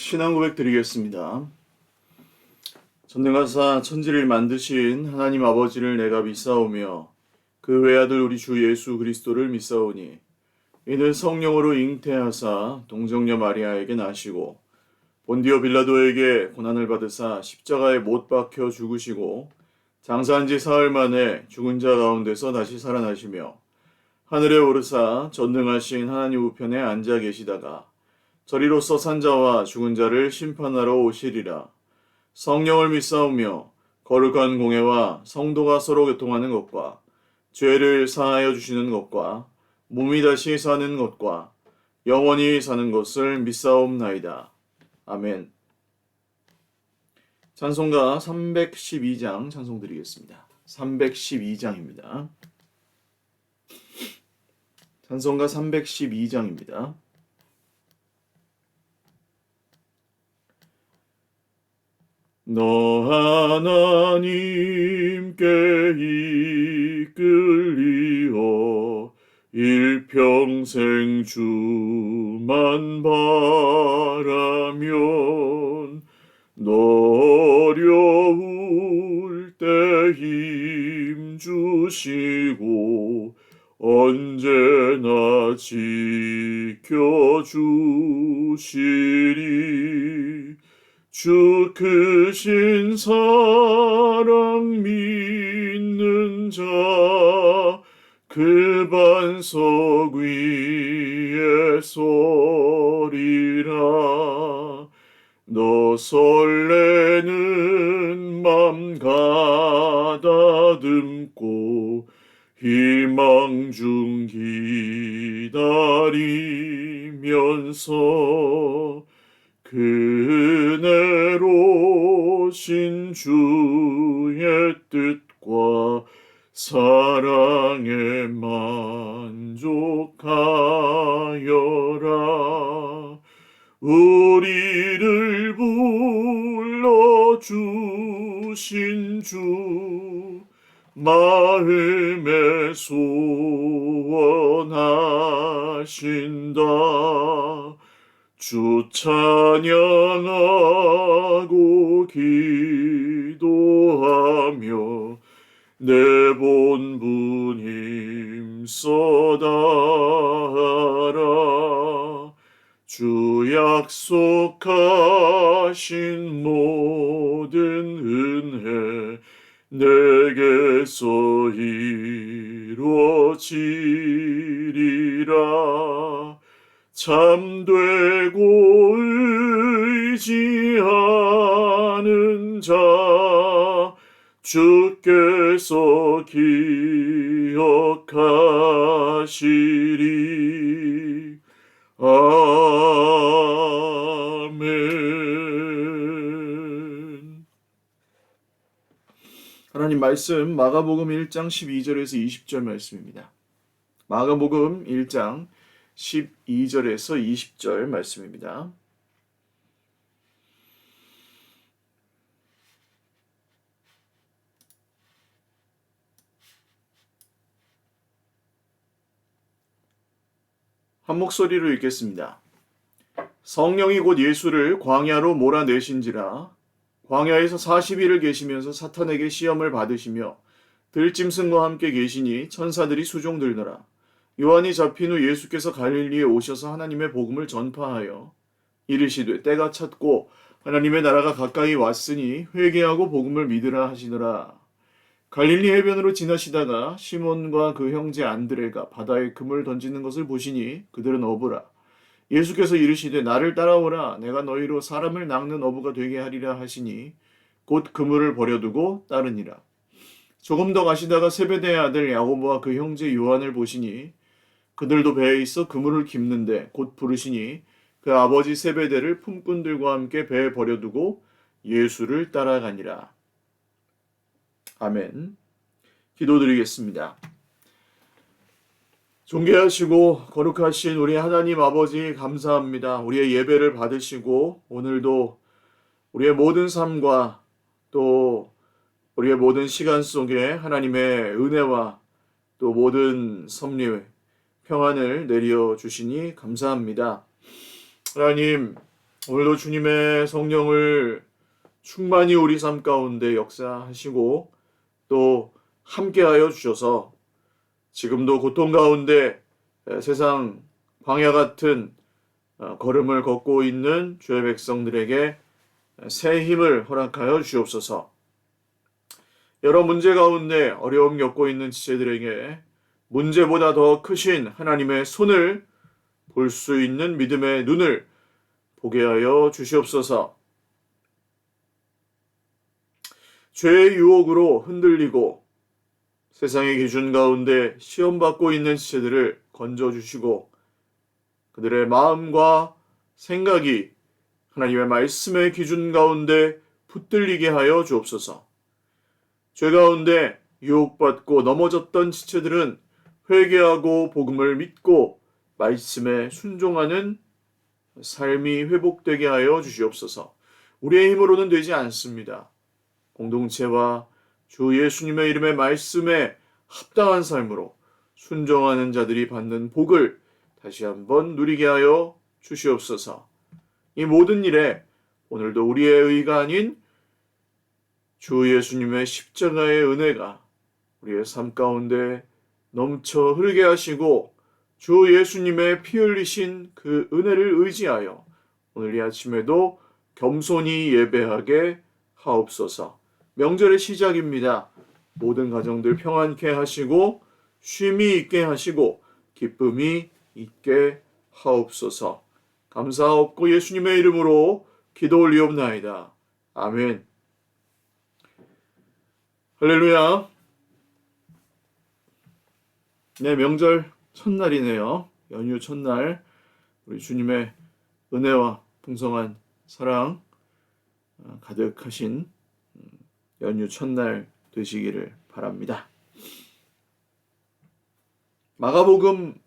신앙 고백 드리겠습니다. 전능하사 천지를 만드신 하나님 아버지를 내가 믿사오며 그 외아들 우리 주 예수 그리스도를 믿사오니 이는 성령으로 잉태하사 동정녀 마리아에게 나시고 본디오 빌라도에게 고난을 받으사 십자가에 못 박혀 죽으시고 장사한 지 사흘 만에 죽은 자 가운데서 다시 살아나시며 하늘에 오르사 전능하신 하나님 우편에 앉아 계시다가 저리로서 산자와 죽은 자를 심판하러 오시리라. 성령을 믿사오며 거룩한 공회와 성도가 서로 교통하는 것과 죄를 사하여 주시는 것과 몸이 다시 사는 것과 영원히 사는 것을 믿사옵나이다. 아멘. 찬송가 312장 찬송 드리겠습니다. 312장입니다. 찬송가 312장입니다. 너 하나님께 이끌리어 일평생 주만 바라면 너 어려울 때 힘 주시고 언제나 지켜주시리. 주 크신 사랑 믿는 자 그 반석 위에 서리라. 너 설레는 맘 가다듬고 희망 중 기다리면서 그네로 신주의 뜻과 사랑에 만족하여라. 우리를 불러주신 주 마음에 소원하신다. 주 찬양하고 기도하며 내 본분 힘써 다하라. 주 약속하신 모든 은혜 내게서 이루어지리라. 참되고 의지하는 자 주께서 기억하시리. 아멘. 하나님 말씀 마가복음 1장 12절에서 20절 말씀입니다. 마가복음 1장 12절에서 20절 말씀입니다. 한 목소리로 읽겠습니다. 성령이 곧 예수를 광야로 몰아내신지라. 광야에서 40일을 계시면서 사탄에게 시험을 받으시며 들짐승과 함께 계시니 천사들이 수종 들더라. 요한이 잡힌 후 예수께서 갈릴리에 오셔서 하나님의 복음을 전파하여 이르시되 때가 찼고 하나님의 나라가 가까이 왔으니 회개하고 복음을 믿으라 하시더라. 갈릴리 해변으로 지나시다가 시몬과 그 형제 안드레가 바다에 금을 던지는 것을 보시니 그들은 어부라. 예수께서 이르시되 나를 따라오라. 내가 너희로 사람을 낚는 어부가 되게 하리라 하시니 곧 그물을 버려두고 따르니라. 조금 더 가시다가 세베대의 아들 야고보와 그 형제 요한을 보시니 그들도 배에 있어 그물을 깁는데 곧 부르시니 그 아버지 세베대를 품꾼들과 함께 배에 버려두고 예수를 따라가니라. 아멘. 기도드리겠습니다. 존귀하시고 거룩하신 우리 하나님 아버지 감사합니다. 우리의 예배를 받으시고 오늘도 우리의 모든 삶과 또 우리의 모든 시간 속에 하나님의 은혜와 또 모든 섭리, 평안을 내려 주시니 감사합니다. 하나님, 오늘도 주님의 성령을 충만히 우리 삶 가운데 역사하시고 또 함께하여 주셔서 지금도 고통 가운데 세상 광야 같은 걸음을 걷고 있는 주의 백성들에게 새 힘을 허락하여 주옵소서. 여러 문제 가운데 어려움 겪고 있는 지체들에게 문제보다 더 크신 하나님의 손을 볼 수 있는 믿음의 눈을 보게 하여 주시옵소서. 죄의 유혹으로 흔들리고 세상의 기준 가운데 시험받고 있는 지체들을 건져주시고 그들의 마음과 생각이 하나님의 말씀의 기준 가운데 붙들리게 하여 주옵소서. 죄 가운데 유혹받고 넘어졌던 지체들은 회개하고 복음을 믿고 말씀에 순종하는 삶이 회복되게 하여 주시옵소서. 우리의 힘으로는 되지 않습니다. 공동체와 주 예수님의 이름의 말씀에 합당한 삶으로 순종하는 자들이 받는 복을 다시 한번 누리게 하여 주시옵소서. 이 모든 일에 오늘도 우리의 의가 아닌 주 예수님의 십자가의 은혜가 우리의 삶 가운데 넘쳐 흐르게 하시고 주 예수님의 피 흘리신 그 은혜를 의지하여 오늘 이 아침에도 겸손히 예배하게 하옵소서. 명절의 시작입니다. 모든 가정들 평안케 하시고 쉼이 있게 하시고 기쁨이 있게 하옵소서. 감사하옵고 예수님의 이름으로 기도 올리옵나이다. 아멘. 할렐루야. 네, 명절 첫날이네요. 연휴 첫날 우리 주님의 은혜와 풍성한 사랑 가득하신 연휴 첫날 되시기를 바랍니다. 마가복음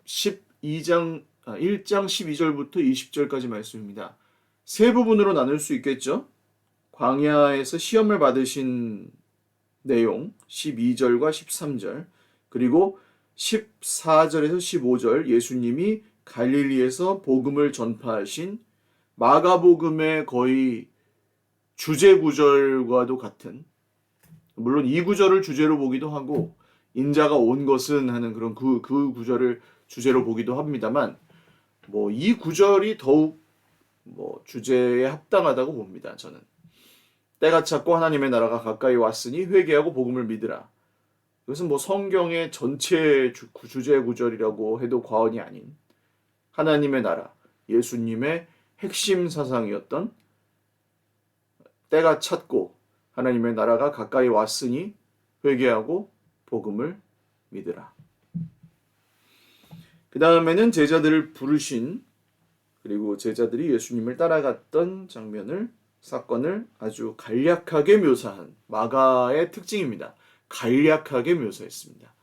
1장 12절부터 20절까지 말씀입니다. 세 부분으로 나눌 수 있겠죠? 광야에서 시험을 받으신 내용 12절과 13절, 그리고 14절에서 15절 예수님이 갈릴리에서 복음을 전파하신 마가복음의 거의 주제 구절과도 같은, 물론 이 구절을 주제로 보기도 하고 인자가 온 것은 하는 그런 그 구절을 주제로 보기도 합니다만 이 구절이 더욱 주제에 합당하다고 봅니다. 저는 때가 찼고 하나님의 나라가 가까이 왔으니 회개하고 복음을 믿으라. 이것은 성경의 전체 주제 구절이라고 해도 과언이 아닌 하나님의 나라, 예수님의 핵심 사상이었던 때가 찼고 하나님의 나라가 가까이 왔으니 회개하고 복음을 믿으라. 그 다음에는 제자들을 부르신, 그리고 제자들이 예수님을 따라갔던 사건을 아주 간략하게 묘사한 마가의 특징입니다. 간략하게 묘사했습니다.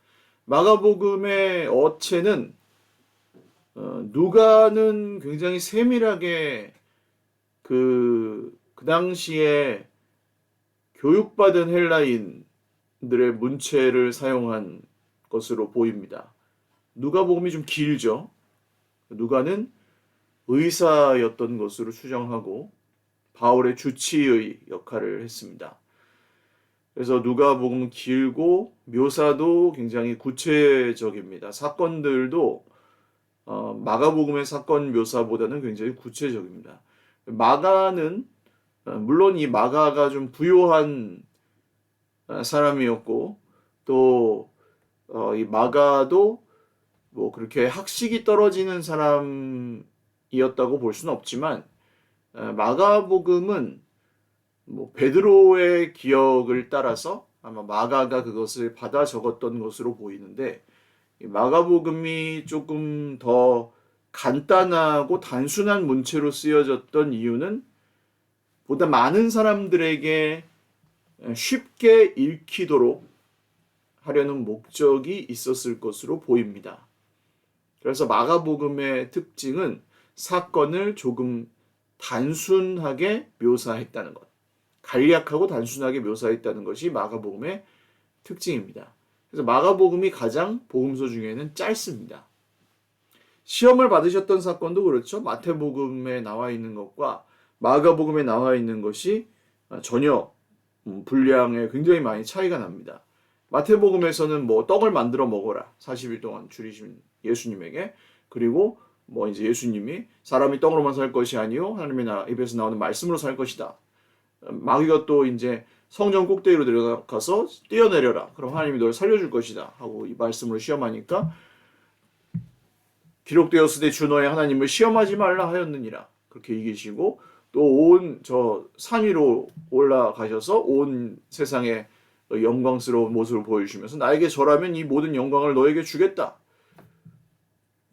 마가복음의 어체는 누가는 굉장히 세밀하게 그 당시에 교육받은 헬라인들의 문체를 사용한 것으로 보입니다. 누가복음이 좀 길죠. 누가는 의사였던 것으로 추정하고 바울의 주치의 역할을 했습니다. 그래서 누가복음은 길고 묘사도 굉장히 구체적입니다. 사건들도 마가복음의 사건 묘사보다는 굉장히 구체적입니다. 마가는 물론 이 마가가 좀 부유한 사람이었고 또 이 마가도 그렇게 학식이 떨어지는 사람이었다고 볼 수는 없지만 마가복음은 베드로의 기억을 따라서 아마 마가가 그것을 받아 적었던 것으로 보이는데 마가복음이 조금 더 간단하고 단순한 문체로 쓰여졌던 이유는 보다 많은 사람들에게 쉽게 읽히도록 하려는 목적이 있었을 것으로 보입니다. 그래서 마가복음의 특징은 사건을 조금 단순하게 묘사했다는 것, 간략하고 단순하게 묘사했다는 것이 마가복음의 특징입니다. 그래서 마가복음이 가장 복음서 중에는 짧습니다. 시험을 받으셨던 사건도 그렇죠. 마태복음에 나와 있는 것과 마가복음에 나와 있는 것이 전혀 분량에 굉장히 많이 차이가 납니다. 마태복음에서는 뭐 떡을 만들어 먹어라. 40일 동안 줄이신 예수님에게. 그리고 뭐 이제 예수님이 사람이 떡으로만 살 것이 아니요 하나님의 입에서 나오는 말씀으로 살 것이다. 마귀가 또 이제 성전 꼭대기로 내려가서 뛰어내려라. 그럼 하나님이 널 살려줄 것이다. 하고 이 말씀으로 시험하니까 기록되었으되 주 너의 하나님을 시험하지 말라 하였느니라. 그렇게 이기시고 또 온 저 산 위로 올라가셔서 온 세상에 영광스러운 모습을 보여주시면서 나에게 절하면 이 모든 영광을 너에게 주겠다.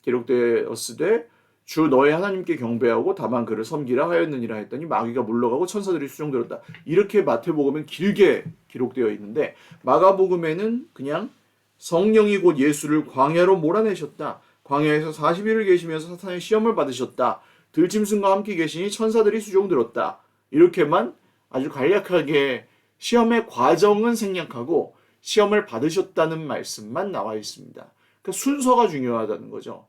기록되었으되 주 너의 하나님께 경배하고 다만 그를 섬기라 하였느니라 했더니 마귀가 물러가고 천사들이 수종들었다. 이렇게 마태복음은 길게 기록되어 있는데 마가복음에는 그냥 성령이 곧 예수를 광야로 몰아내셨다. 광야에서 40일을 계시면서 사탄의 시험을 받으셨다. 들짐승과 함께 계시니 천사들이 수종들었다. 이렇게만 아주 간략하게 시험의 과정은 생략하고 시험을 받으셨다는 말씀만 나와 있습니다. 그러니까 순서가 중요하다는 거죠.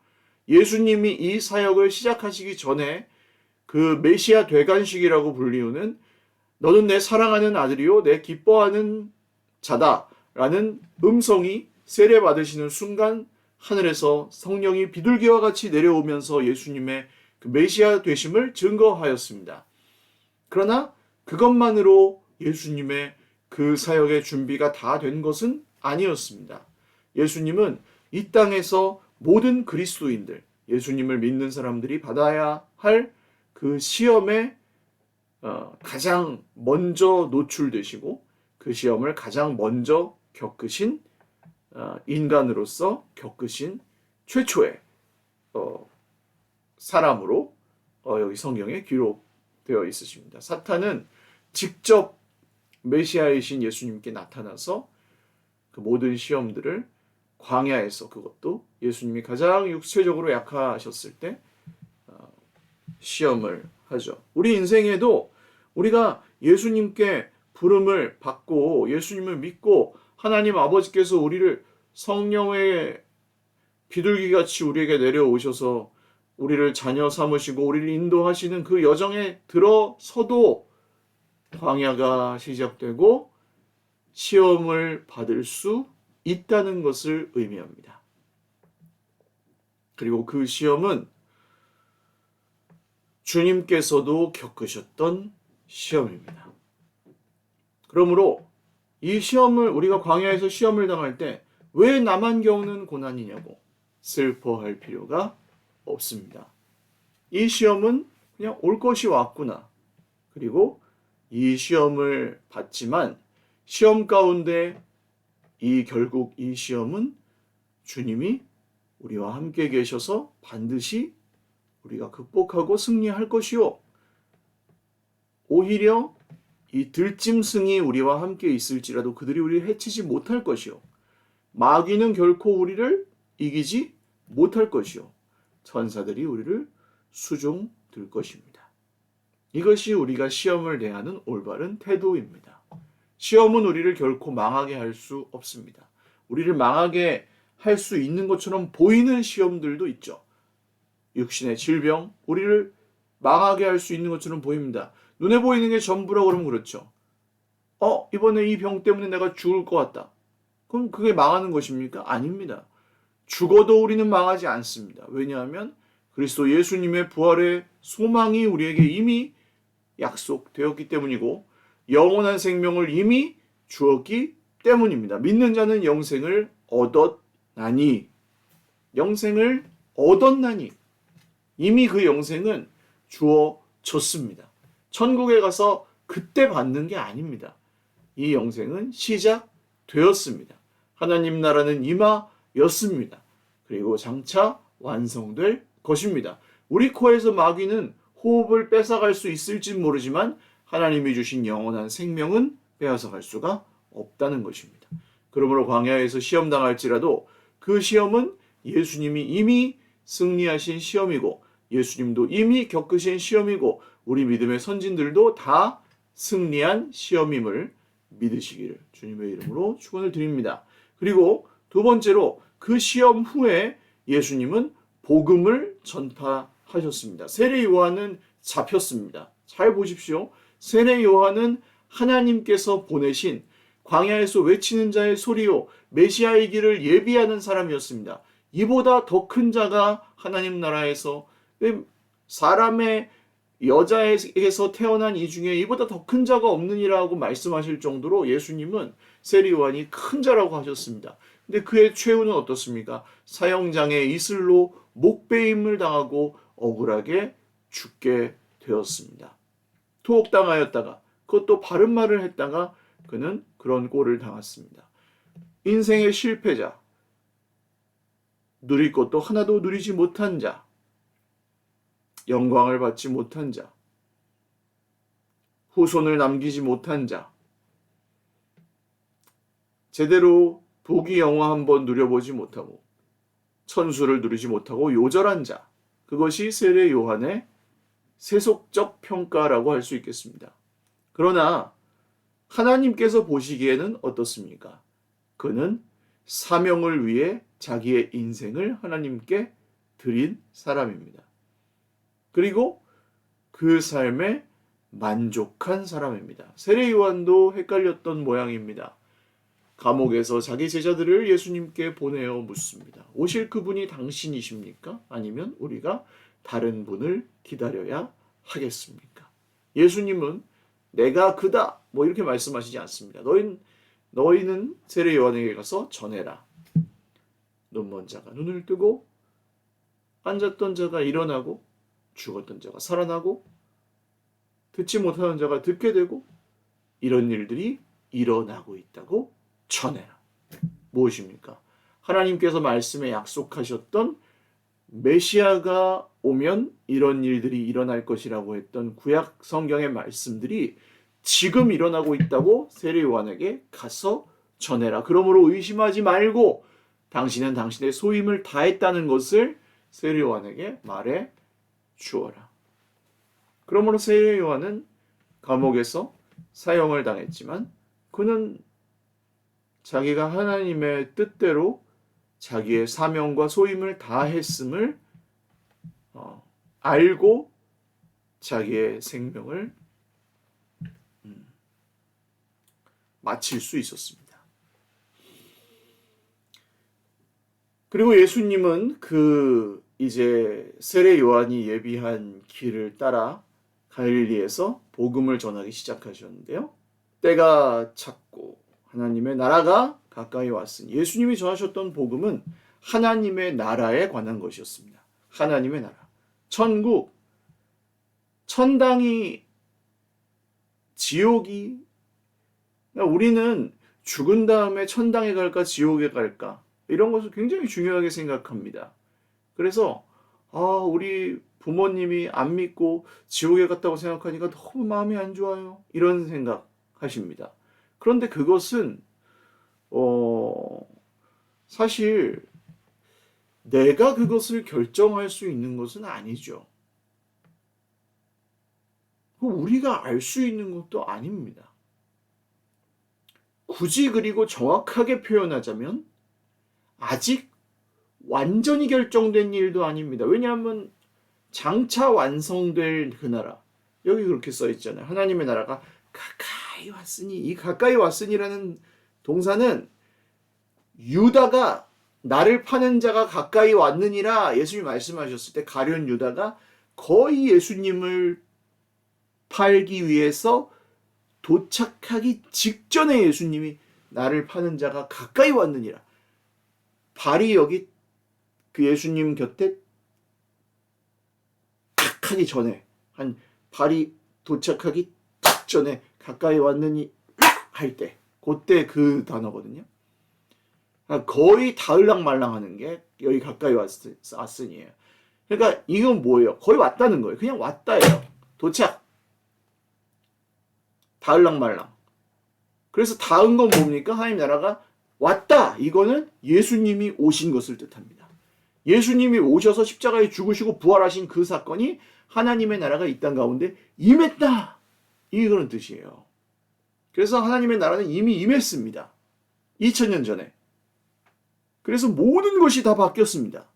예수님이 이 사역을 시작하시기 전에 그 메시아 되간식이라고 불리우는 너는 내 사랑하는 아들이요 내 기뻐하는 자다라는 음성이 세례 받으시는 순간 하늘에서 성령이 비둘기와 같이 내려오면서 예수님의 그 메시아 되심을 증거하였습니다. 그러나 그것만으로 예수님의 그 사역의 준비가 다 된 것은 아니었습니다. 예수님은 이 땅에서 모든 그리스도인들, 예수님을 믿는 사람들이 받아야 할 그 시험에 가장 먼저 노출되시고 그 시험을 가장 먼저 겪으신 인간으로서 겪으신 최초의 사람으로 여기 성경에 기록되어 있으십니다. 사탄은 직접 메시아이신 예수님께 나타나서 그 모든 시험들을 광야에서 그것도 예수님이 가장 육체적으로 약하셨을 때 시험을 하죠. 우리 인생에도 우리가 예수님께 부름을 받고 예수님을 믿고 하나님 아버지께서 우리를 성령의 비둘기같이 우리에게 내려오셔서 우리를 자녀 삼으시고 우리를 인도하시는 그 여정에 들어서도 광야가 시작되고 시험을 받을 수 있다는 것을 의미합니다. 그리고 그 시험은 주님께서도 겪으셨던 시험입니다. 그러므로 이 시험을 우리가 광야에서 시험을 당할 때 왜 나만 겪는 고난이냐고 슬퍼할 필요가 없습니다. 이 시험은 그냥 올 것이 왔구나. 그리고 이 시험을 받지만 시험 가운데 결국 이 시험은 주님이 우리와 함께 계셔서 반드시 우리가 극복하고 승리할 것이요. 오히려 이 들짐승이 우리와 함께 있을지라도 그들이 우리를 해치지 못할 것이요. 마귀는 결코 우리를 이기지 못할 것이요. 천사들이 우리를 수종들 것입니다. 이것이 우리가 시험을 대하는 올바른 태도입니다. 시험은 우리를 결코 망하게 할 수 없습니다. 우리를 망하게 할 수 있는 것처럼 보이는 시험들도 있죠. 육신의 질병, 우리를 망하게 할 수 있는 것처럼 보입니다. 눈에 보이는 게 전부라고 그러면 그렇죠. 이번에 이 병 때문에 내가 죽을 것 같다. 그럼 그게 망하는 것입니까? 아닙니다. 죽어도 우리는 망하지 않습니다. 왜냐하면 그리스도 예수님의 부활의 소망이 우리에게 이미 약속되었기 때문이고 영원한 생명을 이미 주었기 때문입니다. 믿는 자는 영생을 얻었나니 영생을 얻었나니 이미 그 영생은 주어졌습니다. 천국에 가서 그때 받는 게 아닙니다. 이 영생은 시작되었습니다. 하나님 나라는 임하였습니다. 그리고 장차 완성될 것입니다. 우리 코에서 마귀는 호흡을 뺏어갈 수 있을지 모르지만 하나님이 주신 영원한 생명은 빼앗아갈 수가 없다는 것입니다. 그러므로 광야에서 시험 당할지라도 그 시험은 예수님이 이미 승리하신 시험이고 예수님도 이미 겪으신 시험이고 우리 믿음의 선진들도 다 승리한 시험임을 믿으시기를 주님의 이름으로 축원을 드립니다. 그리고 두 번째로 그 시험 후에 예수님은 복음을 전파하셨습니다. 세례 요한은 잡혔습니다. 잘 보십시오. 세례 요한은 하나님께서 보내신 광야에서 외치는 자의 소리요 메시아의 길을 예비하는 사람이었습니다. 이보다 더 큰 자가 하나님 나라에서 사람의 여자에게서 태어난 이 중에 이보다 더 큰 자가 없느니라고 말씀하실 정도로 예수님은 세례 요한이 큰 자라고 하셨습니다. 근데 그의 최후는 어떻습니까? 사형장에 이슬로 목베임을 당하고 억울하게 죽게 되었습니다. 투옥당하였다가 그것도 바른 말을 했다가 그는 그런 꼴을 당했습니다. 인생의 실패자, 누릴 것도 하나도 누리지 못한 자, 영광을 받지 못한 자, 후손을 남기지 못한 자, 제대로 부귀 영화 한번 누려보지 못하고 천수를 누리지 못하고 요절한 자, 그것이 세례 요한의 세속적 평가라고 할 수 있겠습니다. 그러나 하나님께서 보시기에는 어떻습니까? 그는 사명을 위해 자기의 인생을 하나님께 드린 사람입니다. 그리고 그 삶에 만족한 사람입니다. 세례 요한도 헷갈렸던 모양입니다. 감옥에서 자기 제자들을 예수님께 보내어 묻습니다. 오실 그분이 당신이십니까? 아니면 우리가 다른 분을 기다려야 하겠습니까? 예수님은 내가 그다 뭐 이렇게 말씀하시지 않습니다. 너희는 세례 요한에게 가서 전해라. 눈먼 자가 눈을 뜨고 앉았던 자가 일어나고 죽었던 자가 살아나고 듣지 못하는 자가 듣게 되고 이런 일들이 일어나고 있다고 전해라. 무엇입니까? 하나님께서 말씀에 약속하셨던 메시아가 오면 이런 일들이 일어날 것이라고 했던 구약 성경의 말씀들이 지금 일어나고 있다고 세례 요한에게 가서 전해라. 그러므로 의심하지 말고 당신은 당신의 소임을 다했다는 것을 세례 요한에게 말해 주어라. 그러므로 세례 요한은 감옥에서 사형을 당했지만 그는 자기가 하나님의 뜻대로 자기의 사명과 소임을 다했음을 알고 자기의 생명을 마칠 수 있었습니다. 그리고 예수님은 이제 세례 요한이 예비한 길을 따라 갈릴리에서 복음을 전하기 시작하셨는데요. 때가 찼고 하나님의 나라가 가까이 왔으니 예수님이 전하셨던 복음은 하나님의 나라에 관한 것이었습니다. 하나님의 나라, 천국, 천당이, 지옥이, 우리는 죽은 다음에 천당에 갈까 지옥에 갈까 이런 것을 굉장히 중요하게 생각합니다. 그래서 우리 부모님이 안 믿고 지옥에 갔다고 생각하니까 너무 마음이 안 좋아요. 이런 생각하십니다. 그런데 그것은 사실 내가 그것을 결정할 수 있는 것은 아니죠. 우리가 알 수 있는 것도 아닙니다. 굳이 그리고 정확하게 표현하자면 아직 완전히 결정된 일도 아닙니다. 왜냐하면 장차 완성될 그 나라, 여기 그렇게 써 있잖아요. 하나님의 나라가 가까이 왔으니, 이 가까이 왔으니라는 동사는 유다가 나를 파는 자가 가까이 왔느니라 예수님이 말씀하셨을 때 가룟 유다가 거의 예수님을 팔기 위해서 도착하기 직전에 예수님이 나를 파는 자가 가까이 왔느니라. 발이 여기 그 예수님 곁에 탁 하기 전에, 한 발이 도착하기 딱 전에 가까이 왔느니 할 때, 그때 그 단어거든요. 거의 닿을랑말랑 하는 게 여기 가까이 왔으니에요. 그러니까 이건 뭐예요? 거의 왔다는 거예요. 그냥 왔다예요. 도착. 닿을랑말랑. 그래서 닿은 건 뭡니까? 하나님 나라가 왔다. 이거는 예수님이 오신 것을 뜻합니다. 예수님이 오셔서 십자가에 죽으시고 부활하신 그 사건이 하나님의 나라가 이 땅 가운데 임했다. 이런 뜻이에요. 그래서 하나님의 나라는 이미 임했습니다. 2000년 전에. 그래서 모든 것이 다 바뀌었습니다.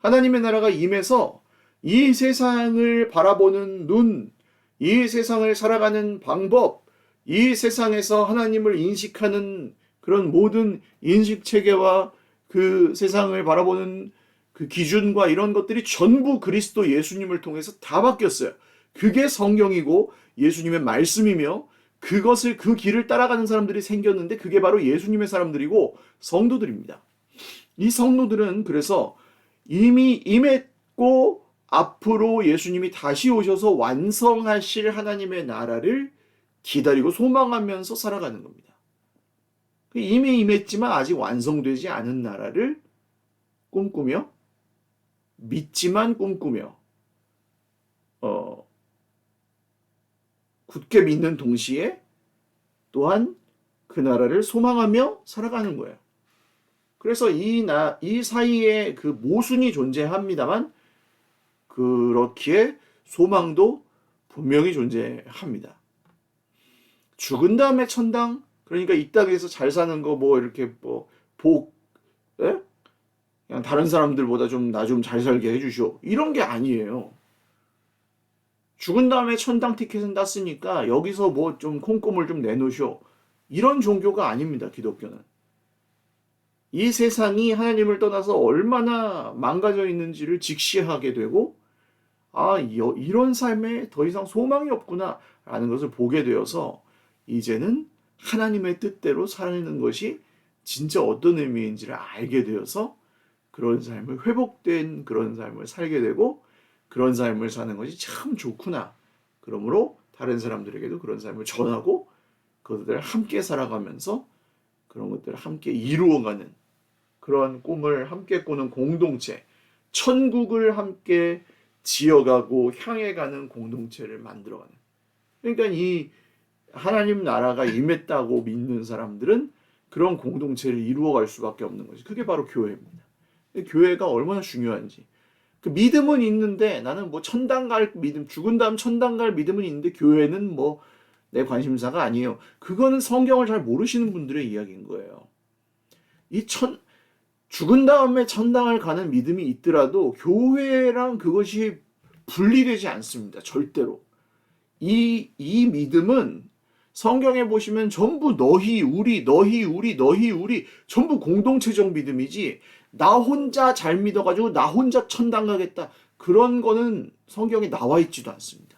하나님의 나라가 임해서 이 세상을 바라보는 눈, 이 세상을 살아가는 방법, 이 세상에서 하나님을 인식하는 그런 모든 인식 체계와 그 세상을 바라보는 그 기준과 이런 것들이 전부 그리스도 예수님을 통해서 다 바뀌었어요. 그게 성경이고 예수님의 말씀이며 그것을 그 길을 따라가는 사람들이 생겼는데 그게 바로 예수님의 사람들이고 성도들입니다. 이 성도들은 그래서 이미 임했고 앞으로 예수님이 다시 오셔서 완성하실 하나님의 나라를 기다리고 소망하면서 살아가는 겁니다. 이미 임했지만 아직 완성되지 않은 나라를 꿈꾸며 믿지만 꿈꾸며 굳게 믿는 동시에 또한 그 나라를 소망하며 살아가는 거예요. 그래서 이 사이에 그 모순이 존재합니다만 그렇기에 소망도 분명히 존재합니다. 죽은 다음에 천당, 그러니까 이 땅에서 잘 사는 거 뭐 이렇게 뭐 복, 예? 그냥 다른 사람들보다 좀 나 좀 잘 살게 해주시오. 이런 게 아니에요. 죽은 다음에 천당 티켓은 땄으니까 여기서 뭐 좀 콩고물 좀 내놓으시오. 이런 종교가 아닙니다. 기독교는. 이 세상이 하나님을 떠나서 얼마나 망가져 있는지를 직시하게 되고 이런 삶에 더 이상 소망이 없구나 라는 것을 보게 되어서 이제는 하나님의 뜻대로 살아내는 것이 진짜 어떤 의미인지를 알게 되어서 그런 삶을 회복된 그런 삶을 살게 되고 그런 삶을 사는 것이 참 좋구나. 그러므로 다른 사람들에게도 그런 삶을 전하고 그것들을 함께 살아가면서 그런 것들을 함께 이루어가는 그런 꿈을 함께 꾸는 공동체, 천국을 함께 지어가고 향해 가는 공동체를 만들어가는. 그러니까 이 하나님 나라가 임했다고 믿는 사람들은 그런 공동체를 이루어갈 수밖에 없는 거지. 그게 바로 교회입니다. 교회가 얼마나 중요한지. 그 믿음은 있는데 나는 뭐 천당 갈 믿음, 죽은 다음 천당 갈 믿음은 있는데 교회는 뭐 내 관심사가 아니에요. 그거는 성경을 잘 모르시는 분들의 이야기인 거예요. 죽은 다음에 천당을 가는 믿음이 있더라도 교회랑 그것이 분리되지 않습니다. 절대로. 이 믿음은 성경에 보시면 전부 너희 우리 전부 공동체적 믿음이지 나 혼자 잘 믿어가지고 나 혼자 천당 가겠다 그런 거는 성경에 나와 있지도 않습니다.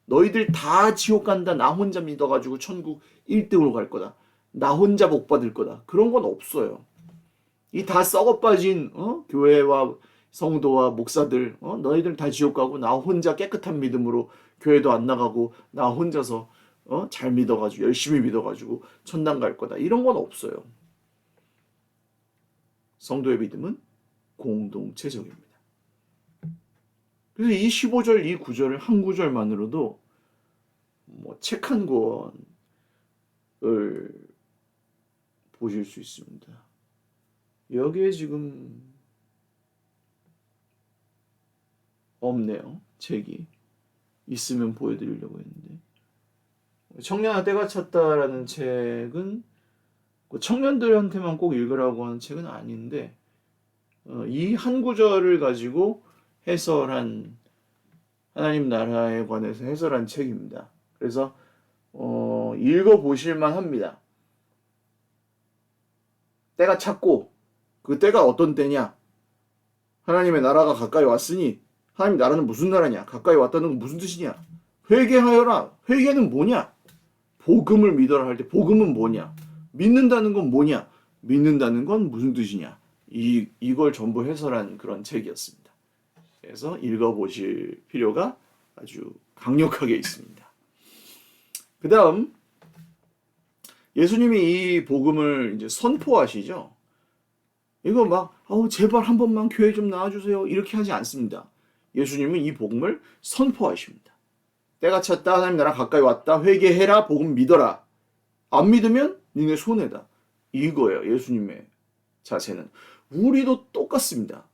너희들 다 지옥 간다 나 혼자 믿어가지고 천국 1등으로 갈 거다 나 혼자 복 받을 거다 그런 건 없어요. 이 다 썩어 빠진 교회와 성도와 목사들 너희들 다 지옥 가고 나 혼자 깨끗한 믿음으로 교회도 안 나가고 나 혼자서 잘 믿어가지고 열심히 믿어가지고 천당 갈 거다 이런 건 없어요. 성도의 믿음은 공동체적입니다. 그래서 이 15절 이 구절을 한 구절만으로도 뭐 책 한 권을 보실 수 있습니다. 여기에 지금 없네요. 책이 있으면 보여드리려고 했는데 청년아 때가 찼다라는 책은 청년들한테만 꼭 읽으라고 하는 책은 아닌데 이 한 구절을 가지고 해설한 하나님 나라에 관해서 해설한 책입니다. 그래서 읽어보실만 합니다. 때가 찼고 그 때가 어떤 때냐? 하나님의 나라가 가까이 왔으니 하나님 나라는 무슨 나라냐? 가까이 왔다는 건 무슨 뜻이냐? 회개하여라. 회개는 뭐냐? 복음을 믿어라 할 때 복음은 뭐냐? 믿는다는 건 뭐냐? 믿는다는 건 무슨 뜻이냐? 이걸 전부 해설한 그런 책이었습니다. 그래서 읽어보실 필요가 아주 강력하게 있습니다. 그 다음 예수님이 이 복음을 이제 선포하시죠. 이거 막 제발 한 번만 교회 좀 나와주세요 이렇게 하지 않습니다. 예수님은 이 복음을 선포하십니다. 때가 찼다 하나님 나라 가까이 왔다 회개해라 복음 믿어라 안 믿으면 니네 손해다 이거예요. 예수님의 자세는 우리도 똑같습니다.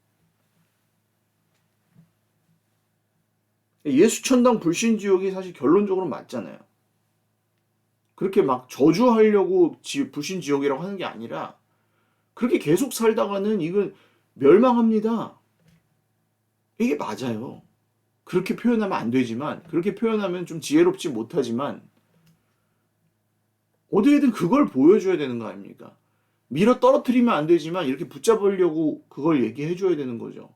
예수 천당 불신 지옥이 사실 결론적으로 맞잖아요. 그렇게 막 저주하려고 불신 지옥이라고 하는 게 아니라 그렇게 계속 살다가는 이건 멸망합니다. 이게 맞아요. 그렇게 표현하면 안 되지만, 그렇게 표현하면 좀 지혜롭지 못하지만, 어디에든 그걸 보여줘야 되는 거 아닙니까? 밀어 떨어뜨리면 안 되지만 이렇게 붙잡으려고 그걸 얘기해 줘야 되는 거죠.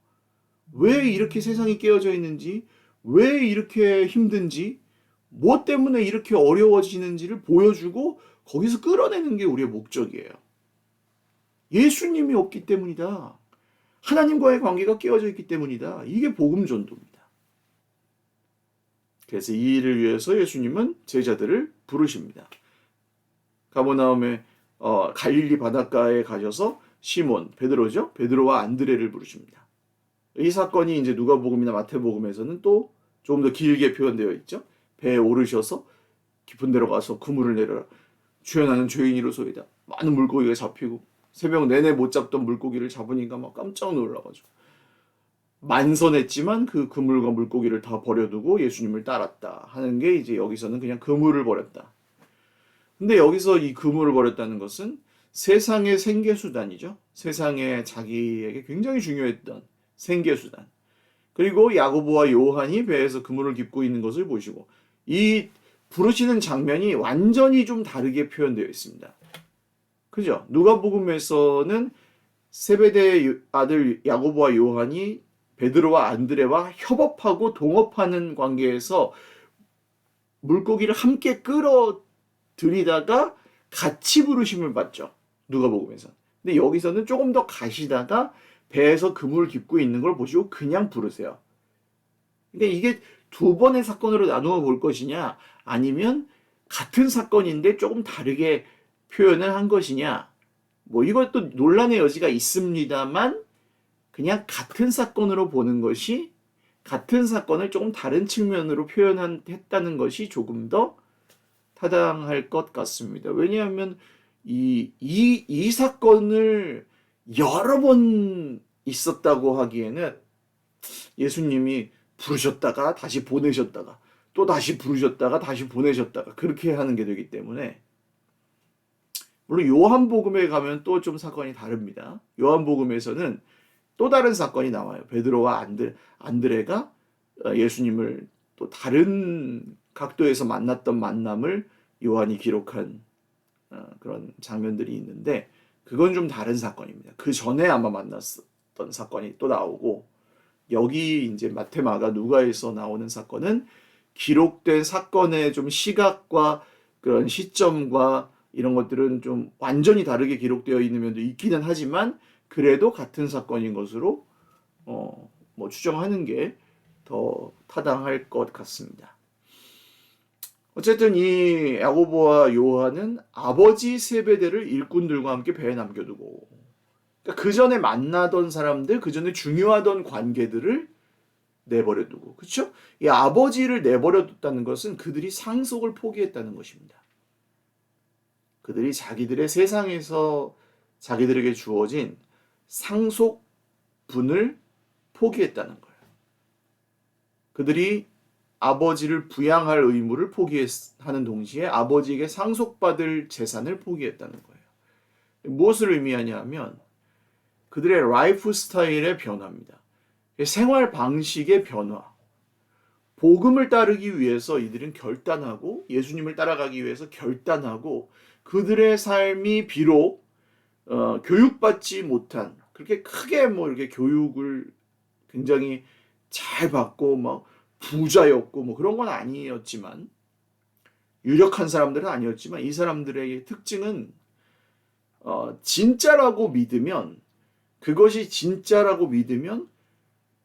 왜 이렇게 세상이 깨어져 있는지, 왜 이렇게 힘든지, 뭐 때문에 이렇게 어려워지는지를 보여주고 거기서 끌어내는 게 우리의 목적이에요. 예수님이 없기 때문이다. 하나님과의 관계가 깨어져 있기 때문이다. 이게 복음 전도입니다. 그래서 이 일을 위해서 예수님은 제자들을 부르십니다. 가버나움에 갈릴리 바닷가에 가셔서 시몬, 베드로죠? 베드로와 안드레를 부르십니다. 이 사건이 이제 누가복음이나 마태복음에서는 또 조금 더 길게 표현되어 있죠. 배에 오르셔서 깊은 데로 가서 그물을 내려라. 주여 나는 죄인이로소이다. 많은 물고기가 잡히고 새벽 내내 못 잡던 물고기를 잡으니까 막 깜짝 놀라가지고 만선했지만 그 그물과 물고기를 다 버려두고 예수님을 따랐다 하는 게 이제 여기서는 그냥 그물을 버렸다. 근데 여기서 이 그물을 버렸다는 것은 세상의 생계수단이죠. 세상에 자기에게 굉장히 중요했던 생계수단. 그리고 야고보와 요한이 배에서 그물을 깁고 있는 것을 보시고 이 부르시는 장면이 완전히 좀 다르게 표현되어 있습니다. 그죠? 누가복음에서는 세베대의 아들 야고보와 요한이 베드로와 안드레와 협업하고 동업하는 관계에서 물고기를 함께 끌어들이다가 같이 부르심을 받죠. 누가복음에서. 근데 여기서는 조금 더 가시다가 배에서 그물을 깁고 있는 걸 보시고 그냥 부르세요. 근데 이게 두 번의 사건으로 나누어 볼 것이냐 아니면 같은 사건인데 조금 다르게 표현을 한 것이냐 뭐 이것도 논란의 여지가 있습니다만 그냥 같은 사건으로 보는 것이 같은 사건을 조금 다른 측면으로 표현했다는 것이 조금 더 타당할 것 같습니다. 왜냐하면 이 사건을 여러 번 있었다고 하기에는 예수님이 부르셨다가 다시 보내셨다가 또 다시 부르셨다가 다시 보내셨다가 그렇게 하는 게 되기 때문에 물론 요한복음에 가면 또 좀 사건이 다릅니다. 요한복음에서는 또 다른 사건이 나와요. 베드로와 안드레가 예수님을 또 다른 각도에서 만났던 만남을 요한이 기록한 그런 장면들이 있는데 그건 좀 다른 사건입니다. 그 전에 아마 만났었던 사건이 또 나오고 여기 이제 마태, 마가, 누가에서 나오는 사건은 기록된 사건의 좀 시각과 그런 시점과 이런 것들은 좀 완전히 다르게 기록되어 있는 면도 있기는 하지만 그래도 같은 사건인 것으로 뭐 추정하는 게 더 타당할 것 같습니다. 어쨌든 이 야고보와 요한은 아버지 세베대를 일꾼들과 함께 배에 남겨두고 그러니까 그 전에 만나던 사람들, 그 전에 중요하던 관계들을 내버려두고 그렇죠? 이 아버지를 내버려뒀다는 것은 그들이 상속을 포기했다는 것입니다. 그들이 자기들의 세상에서 자기들에게 주어진 상속분을 포기했다는 거예요. 그들이 아버지를 부양할 의무를 포기하는 동시에 아버지에게 상속받을 재산을 포기했다는 거예요. 무엇을 의미하냐 하면 그들의 라이프 스타일의 변화입니다. 생활 방식의 변화. 복음을 따르기 위해서 이들은 결단하고 예수님을 따라가기 위해서 결단하고 그들의 삶이 비록 교육받지 못한 그렇게 크게 뭐 이렇게 교육을 굉장히 잘 받고 뭐 부자였고 뭐 그런 건 아니었지만 유력한 사람들은 아니었지만 이 사람들의 특징은 진짜라고 믿으면 그것이 진짜라고 믿으면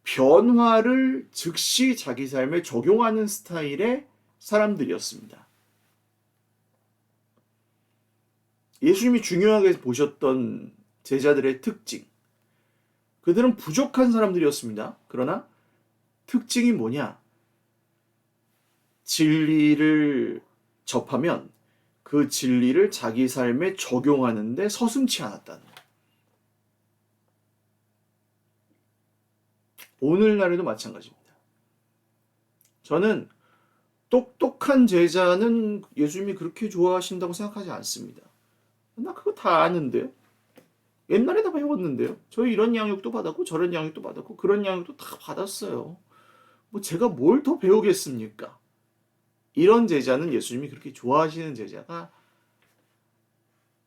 변화를 즉시 자기 삶에 적용하는 스타일의 사람들이었습니다. 예수님이 중요하게 보셨던 제자들의 특징. 그들은 부족한 사람들이었습니다. 그러나 특징이 뭐냐? 진리를 접하면 그 진리를 자기 삶에 적용하는데 서슴지 않았다는 거예요. 오늘날에도 마찬가지입니다. 저는 똑똑한 제자는 예수님이 그렇게 좋아하신다고 생각하지 않습니다. 나 그거 다 아는데 옛날에 다 배웠는데요. 저희 이런 양육도 받았고 저런 양육도 받았고 그런 양육도 다 받았어요. 뭐 제가 뭘 더 배우겠습니까? 이런 제자는 예수님이 그렇게 좋아하시는 제자가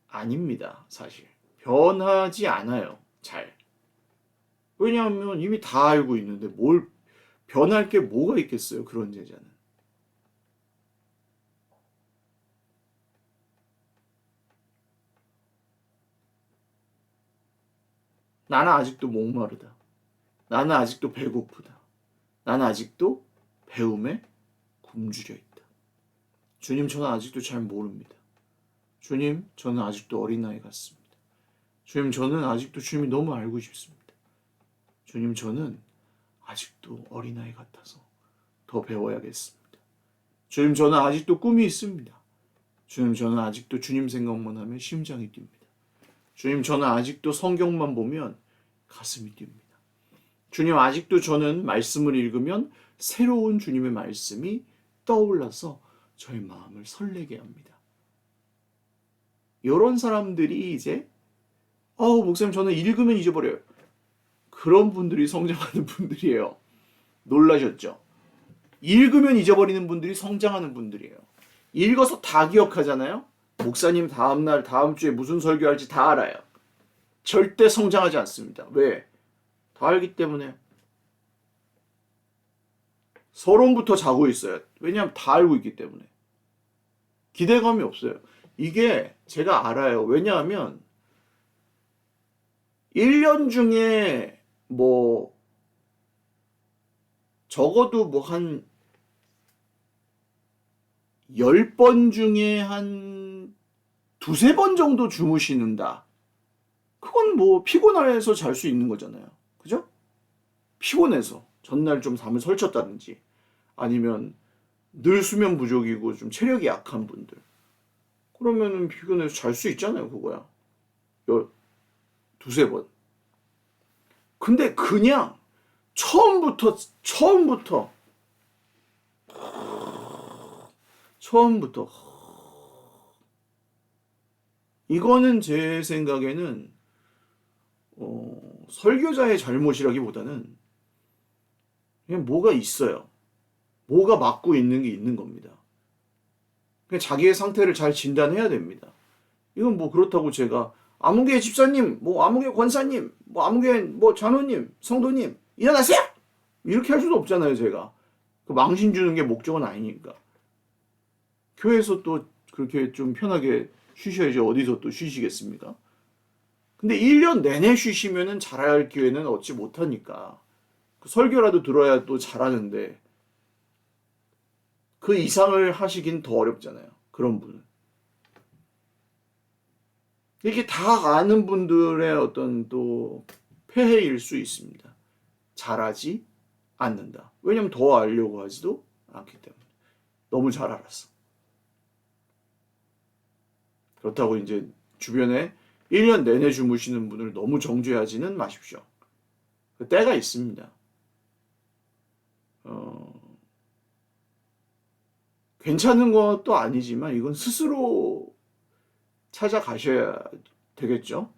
아닙니다. 사실 변하지 않아요. 잘. 왜냐하면 이미 다 알고 있는데 뭘 변할 게 뭐가 있겠어요. 그런 제자는. 나는 아직도 목마르다. 나는 아직도 배고프다. 나는 아직도 배움에 굶주려 있다. 주님, 저는 아직도 잘 모릅니다. 주님, 저는 아직도 어린아이 같습니다. 주님, 저는 아직도 주님이 너무 알고 싶습니다. 주님, 저는 아직도 어린아이 같아서 더 배워야겠습니다. 주님, 저는 아직도 꿈이 있습니다. 주님, 저는 아직도 주님 생각만 하면 심장이 뜁니다. 주님, 저는 아직도 성경만 보면 가슴이 뜁니다. 주님, 아직도 저는 말씀을 읽으면 새로운 주님의 말씀이 떠올라서 저의 마음을 설레게 합니다. 이런 사람들이 이제 목사님 저는 읽으면 잊어버려요. 그런 분들이 성장하는 분들이에요. 놀라셨죠? 읽으면 잊어버리는 분들이 성장하는 분들이에요. 읽어서 다 기억하잖아요. 목사님 다음날 다음 주에 무슨 설교할지 다 알아요. 절대 성장하지 않습니다. 왜? 다 알기 때문에. 서론부터 자고 있어요. 왜냐하면 다 알고 있기 때문에. 기대감이 없어요. 이게 제가 알아요. 왜냐하면 1년 중에 뭐 적어도 뭐 한 10번 중에 한 두세 번 정도 주무시는다. 그건 뭐 피곤해서 잘 수 있는 거잖아요. 그죠? 피곤해서 전날 좀 잠을 설쳤다든지 아니면 늘 수면 부족이고 좀 체력이 약한 분들. 그러면은 피곤해서 잘 수 있잖아요, 그거야. 두세 번. 근데 그냥 처음부터 이거는 제 생각에는 설교자의 잘못이라기보다는 그냥 뭐가 있어요. 뭐가 막고 있는 게 있는 겁니다. 그냥 자기의 상태를 잘 진단해야 됩니다. 이건 뭐 그렇다고 제가 아무개 집사님, 뭐 아무개 권사님, 뭐 아무개 뭐 장로님, 성도님 일어나세요! 이렇게 할 수도 없잖아요, 제가. 그 망신 주는 게 목적은 아니니까. 교회에서 또 그렇게 좀 편하게 쉬셔야지 어디서 또 쉬시겠습니까? 근데 1년 내내 쉬시면은 잘할 기회는 얻지 못하니까. 그 설교라도 들어야 또 잘하는데 그 이상을 하시긴 더 어렵잖아요. 그런 분은. 이게 다 아는 분들의 어떤 또 폐해일 수 있습니다. 잘하지 않는다. 왜냐면 더 알려고 하지도 않기 때문에. 너무 잘 알았어. 그렇다고 이제 주변에 1년 내내 주무시는 분을 너무 정죄하지는 마십시오. 그 때가 있습니다. 괜찮은 것도 아니지만 이건 스스로 찾아가셔야 되겠죠.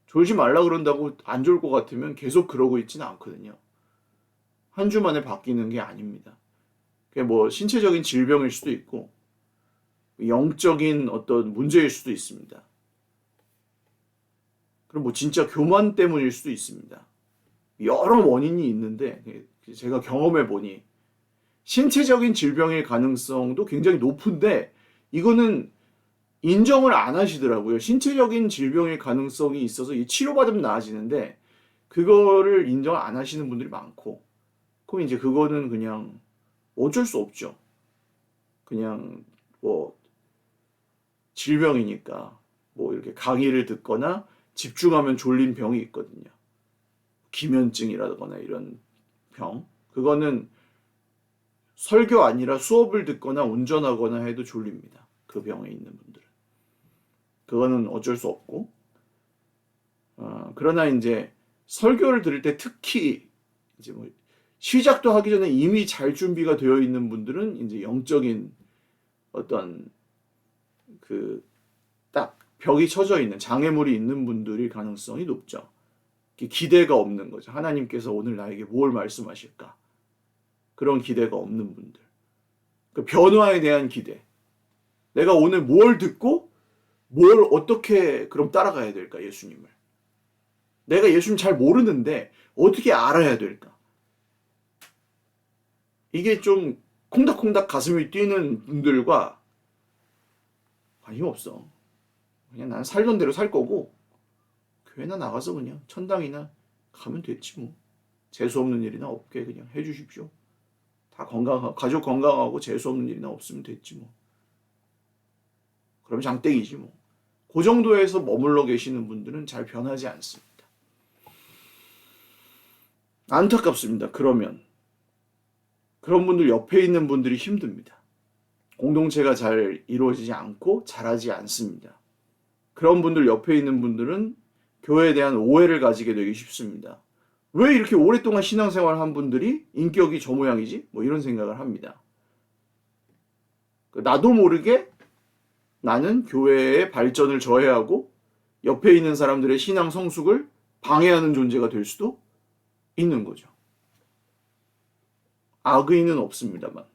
졸지 말라 그런다고 안 졸 것 같으면 계속 그러고 있지는 않거든요. 한 주 만에 바뀌는 게 아닙니다. 그게 뭐 신체적인 질병일 수도 있고 영적인 어떤 문제일 수도 있습니다. 그럼 뭐 진짜 교만 때문일 수도 있습니다. 여러 원인이 있는데 제가 경험해 보니 신체적인 질병일 가능성도 굉장히 높은데 이거는 인정을 안 하시더라고요. 신체적인 질병일 가능성이 있어서 치료받으면 나아지는데 그거를 인정 안 하시는 분들이 많고 그럼 이제 그거는 그냥 어쩔 수 없죠. 그냥 뭐 질병이니까 뭐 이렇게 강의를 듣거나 집중하면 졸린 병이 있거든요. 기면증이라거나 이런 병. 그거는 설교 아니라 수업을 듣거나 운전하거나 해도 졸립니다. 그 병에 있는 분들은. 그거는 어쩔 수 없고. 그러나 이제 설교를 들을 때 특히 이제 뭐 시작도 하기 전에 이미 잘 준비가 되어 있는 분들은 이제 영적인 어떤 그 딱 벽이 쳐져 있는 장애물이 있는 분들이 가능성이 높죠. 기대가 없는 거죠. 하나님께서 오늘 나에게 뭘 말씀하실까? 그런 기대가 없는 분들. 그 변화에 대한 기대. 내가 오늘 뭘 듣고 뭘 어떻게 그럼 따라가야 될까, 예수님을. 내가 예수님 잘 모르는데 어떻게 알아야 될까? 이게 좀 콩닥콩닥 가슴이 뛰는 분들과 관심 없어. 그냥 난 살던 대로 살 거고 교회나 나가서 그냥 천당이나 가면 됐지 뭐. 재수 없는 일이나 없게 그냥 해주십시오. 다 건강하고 가족 건강하고 재수 없는 일이나 없으면 됐지 뭐. 그럼 장땡이지 뭐. 그 정도에서 머물러 계시는 분들은 잘 변하지 않습니다. 안타깝습니다. 그러면 그런 분들 옆에 있는 분들이 힘듭니다. 공동체가 잘 이루어지지 않고 자라지 않습니다. 그런 분들 옆에 있는 분들은 교회에 대한 오해를 가지게 되기 쉽습니다. 왜 이렇게 오랫동안 신앙생활 한 분들이 인격이 저 모양이지? 뭐 이런 생각을 합니다. 나도 모르게 나는 교회의 발전을 저해하고 옆에 있는 사람들의 신앙 성숙을 방해하는 존재가 될 수도 있는 거죠. 악의는 없습니다만.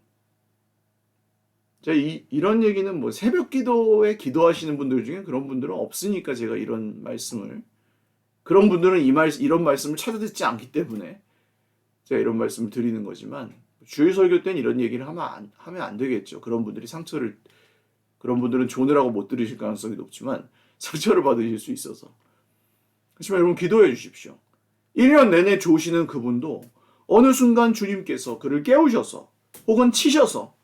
제가 이런 얘기는 뭐 새벽 기도에 기도하시는 분들 중에 그런 분들은 없으니까 제가 이런 말씀을, 그런 분들은 이런 말씀을 찾아 듣지 않기 때문에 제가 이런 말씀을 드리는 거지만, 주일 설교 때는 이런 얘기를 하면 안 되겠죠. 그런 분들이 그런 분들은 조느라고 못 들으실 가능성이 높지만 상처를 받으실 수 있어서. 그렇지만 여러분 기도해 주십시오. 1년 내내 조시는 그분도 어느 순간 주님께서 그를 깨우셔서 혹은 치셔서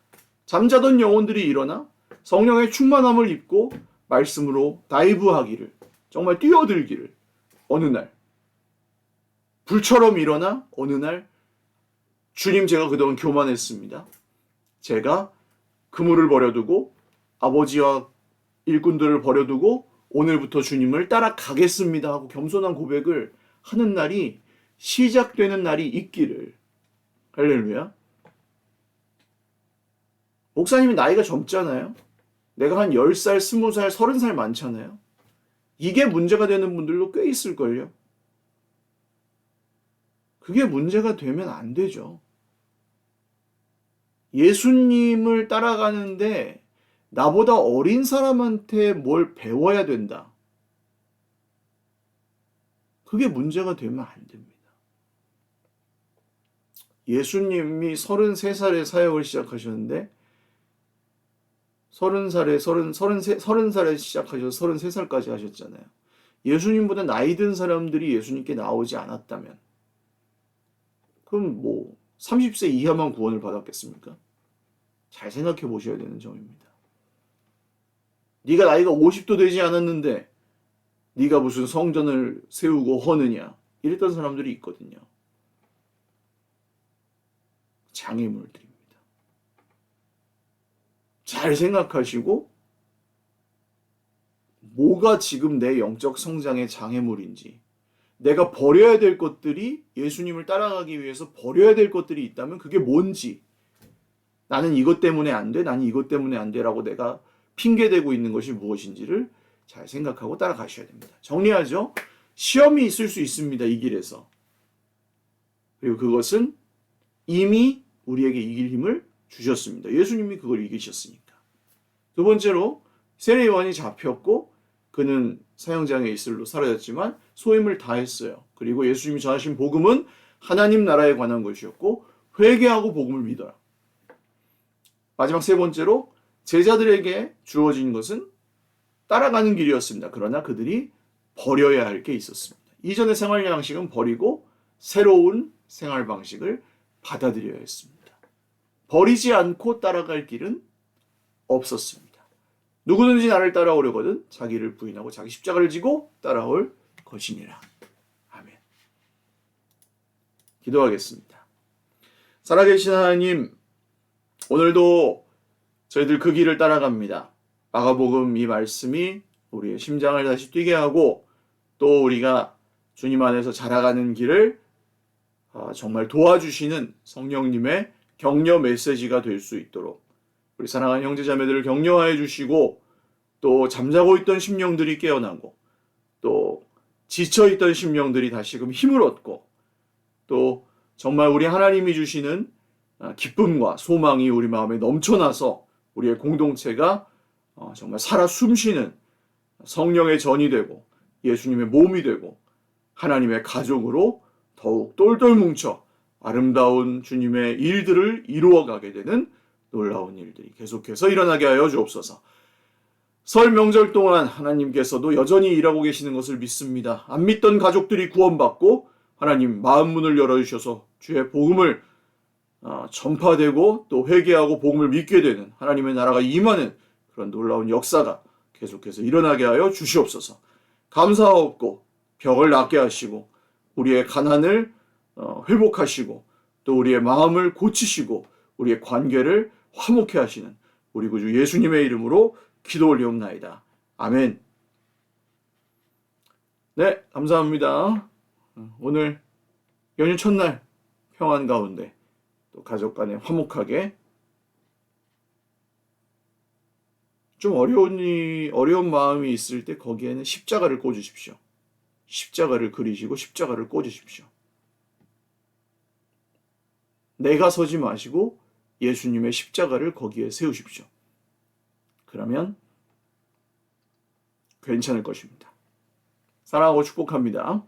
잠자던 영혼들이 일어나 성령의 충만함을 입고 말씀으로 다이브하기를, 정말 뛰어들기를 어느 날 불처럼 일어나 어느 날 주님, 제가 그동안 교만했습니다. 제가 그물을 버려두고 아버지와 일꾼들을 버려두고 오늘부터 주님을 따라가겠습니다 하고 겸손한 고백을 하는 날이 시작되는 날이 있기를. 할렐루야. 목사님이 나이가 젊잖아요. 내가 한 10살, 20살, 30살 많잖아요. 이게 문제가 되는 분들도 꽤 있을걸요. 그게 문제가 되면 안 되죠. 예수님을 따라가는데 나보다 어린 사람한테 뭘 배워야 된다. 그게 문제가 되면 안 됩니다. 예수님이 33살에 사역을 시작하셨는데 30살에 시작하셔서 33살까지 하셨잖아요. 예수님보다 나이 든 사람들이 예수님께 나오지 않았다면 그럼 뭐 30세 이하만 구원을 받았겠습니까? 잘 생각해 보셔야 되는 점입니다. 네가 나이가 50도 되지 않았는데 네가 무슨 성전을 세우고 허느냐 이랬던 사람들이 있거든요. 장애물들입니다. 잘 생각하시고 뭐가 지금 내 영적 성장의 장애물인지, 내가 버려야 될 것들이, 예수님을 따라가기 위해서 버려야 될 것들이 있다면 그게 뭔지, 나는 이것 때문에 안 돼, 나는 이것 때문에 안 돼라고 내가 핑계대고 있는 것이 무엇인지를 잘 생각하고 따라가셔야 됩니다. 정리하죠. 시험이 있을 수 있습니다. 이 길에서. 그리고 그것은 이미 우리에게 이길 힘을 주셨습니다. 예수님이 그걸 이기셨으니까. 두 번째로 세례요한이 잡혔고 그는 사형장에 있을로 사라졌지만 소임을 다했어요. 그리고 예수님이 전하신 복음은 하나님 나라에 관한 것이었고 회개하고 복음을 믿어라. 마지막 세 번째로 제자들에게 주어진 것은 따라가는 길이었습니다. 그러나 그들이 버려야 할 게 있었습니다. 이전의 생활 양식은 버리고 새로운 생활 방식을 받아들여야 했습니다. 버리지 않고 따라갈 길은 없었습니다. 누구든지 나를 따라오려거든 자기를 부인하고 자기 십자가를 지고 따라올 것이니라. 아멘. 기도하겠습니다. 살아계신 하나님, 오늘도 저희들 그 길을 따라갑니다. 마가복음 이 말씀이 우리의 심장을 다시 뛰게 하고 또 우리가 주님 안에서 자라가는 길을 정말 도와주시는 성령님의 격려 메시지가 될 수 있도록 우리 사랑하는 형제자매들을 격려하여 주시고 또 잠자고 있던 심령들이 깨어나고 또 지쳐있던 심령들이 다시금 힘을 얻고 또 정말 우리 하나님이 주시는 기쁨과 소망이 우리 마음에 넘쳐나서 우리의 공동체가 정말 살아 숨쉬는 성령의 전이 되고 예수님의 몸이 되고 하나님의 가족으로 더욱 똘똘 뭉쳐 아름다운 주님의 일들을 이루어가게 되는 놀라운 일들이 계속해서 일어나게 하여 주옵소서. 설 명절 동안 하나님께서도 여전히 일하고 계시는 것을 믿습니다. 안 믿던 가족들이 구원받고 하나님 마음 문을 열어주셔서 주의 복음을 전파되고 또 회개하고 복음을 믿게 되는 하나님의 나라가 임하는 그런 놀라운 역사가 계속해서 일어나게 하여 주시옵소서. 감사하옵고 벽을 낫게 하시고 우리의 가난을 회복하시고 또 우리의 마음을 고치시고 우리의 관계를 화목케 하시는 우리 구주 예수님의 이름으로 기도 올리옵나이다. 아멘. 네, 감사합니다. 오늘 연휴 첫날 평안 가운데 또 가족 간에 화목하게 좀 어려운 마음이 있을 때 거기에는 십자가를 꽂으십시오. 십자가를 그리시고 십자가를 꽂으십시오. 내가 서지 마시고 예수님의 십자가를 거기에 세우십시오. 그러면 괜찮을 것입니다. 사랑하고 축복합니다.